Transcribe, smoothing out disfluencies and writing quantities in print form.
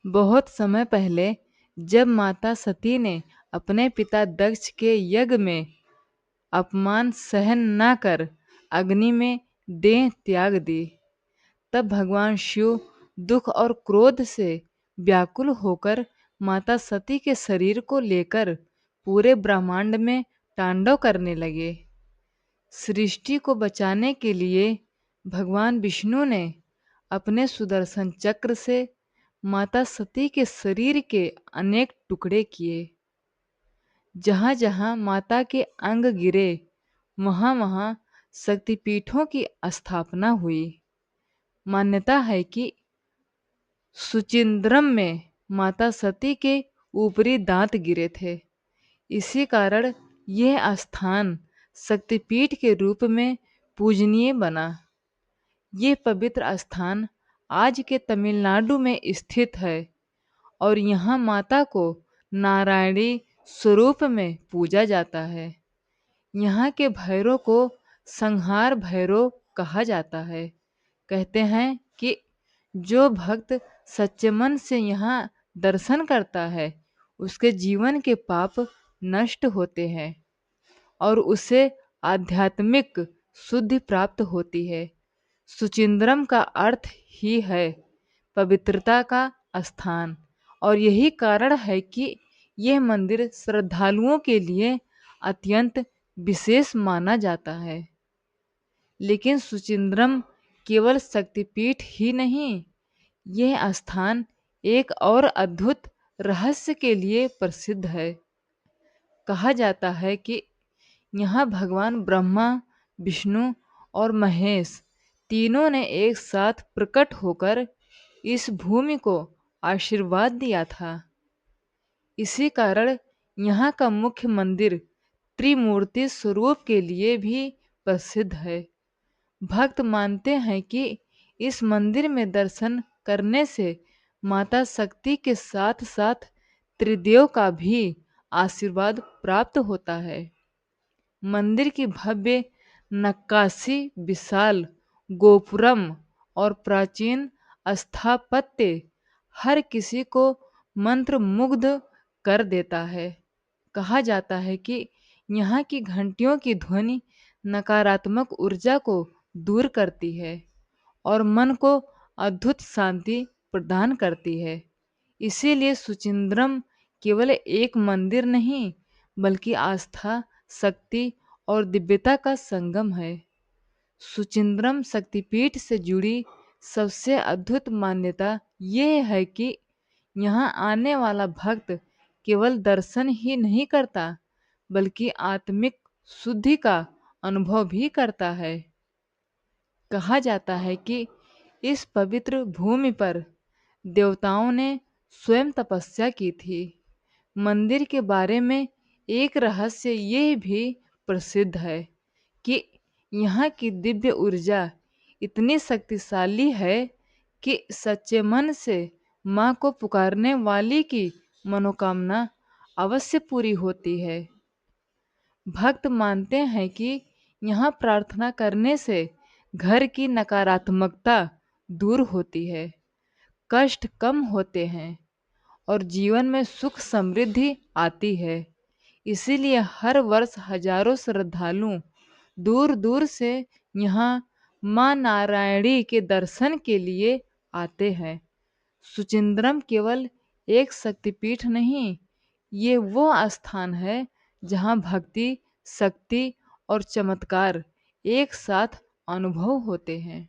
बहुत समय पहले जब माता सती ने अपने पिता दक्ष के यज्ञ में अपमान सहन न कर अग्नि में देह त्याग दी, तब भगवान शिव दुख और क्रोध से व्याकुल होकर माता सती के शरीर को लेकर पूरे ब्रह्मांड में तांडव करने लगे। सृष्टि को बचाने के लिए भगवान विष्णु ने अपने सुदर्शन चक्र से माता सती के शरीर के अनेक टुकड़े किए। जहाँ जहाँ माता के अंग गिरे वहाँ वहाँ शक्तिपीठों की स्थापना हुई। मान्यता है कि सुचिंद्रम में माता सती के ऊपरी दांत गिरे थे। इसी कारण यह स्थान शक्तिपीठ के रूप में पूजनीय बना। ये पवित्र स्थान आज के तमिलनाडु में स्थित है और यहाँ माता को नारायणी स्वरूप में पूजा जाता है। यहाँ के भैरव को संहार भैरव कहा जाता है। कहते हैं कि जो भक्त सच्चे मन से यहाँ दर्शन करता है उसके जीवन के पाप नष्ट होते हैं और उसे आध्यात्मिक शुद्धि प्राप्त होती है। सुचिंद्रम का अर्थ ही है पवित्रता का स्थान और यही कारण है कि यह मंदिर श्रद्धालुओं के लिए अत्यंत विशेष माना जाता है। लेकिन सुचिंद्रम केवल शक्तिपीठ ही नहीं, यह स्थान एक और अद्भुत रहस्य के लिए प्रसिद्ध है। कहा जाता है कि यहाँ भगवान ब्रह्मा, विष्णु और महेश तीनों ने एक साथ प्रकट होकर इस भूमि को आशीर्वाद दिया था। इसी कारण यहाँ का मुख्य मंदिर त्रिमूर्ति स्वरूप के लिए भी प्रसिद्ध है। भक्त मानते हैं कि इस मंदिर में दर्शन करने से माता शक्ति के साथ साथ त्रिदेव का भी आशीर्वाद प्राप्त होता है। मंदिर की भव्य नक्काशी, विशाल गोपुरम और प्राचीन स्थापत्य हर किसी को मंत्रमुग्ध कर देता है। कहा जाता है कि यहाँ की घंटियों की ध्वनि नकारात्मक ऊर्जा को दूर करती है और मन को अद्भुत शांति प्रदान करती है। इसीलिए सुचिंद्रम केवल एक मंदिर नहीं बल्कि आस्था, शक्ति और दिव्यता का संगम है। सुचिंद्रम शक्तिपीठ से जुड़ी सबसे अद्भुत मान्यता यह है कि यहाँ आने वाला भक्त केवल दर्शन ही नहीं करता बल्कि आत्मिक शुद्धि का अनुभव भी करता है। कहा जाता है कि इस पवित्र भूमि पर देवताओं ने स्वयं तपस्या की थी। मंदिर के बारे में एक रहस्य यह भी प्रसिद्ध है कि यहाँ की दिव्य ऊर्जा इतनी शक्तिशाली है कि सच्चे मन से माँ को पुकारने वाली की मनोकामना अवश्य पूरी होती है। भक्त मानते हैं कि यहाँ प्रार्थना करने से घर की नकारात्मकता दूर होती है, कष्ट कम होते हैं और जीवन में सुख समृद्धि आती है। इसीलिए हर वर्ष हजारों श्रद्धालु दूर दूर से यहाँ माँ नारायणी के दर्शन के लिए आते हैं। सुचिंद्रम केवल एक शक्तिपीठ नहीं, ये वो स्थान है जहाँ भक्ति, शक्ति और चमत्कार एक साथ अनुभव होते हैं।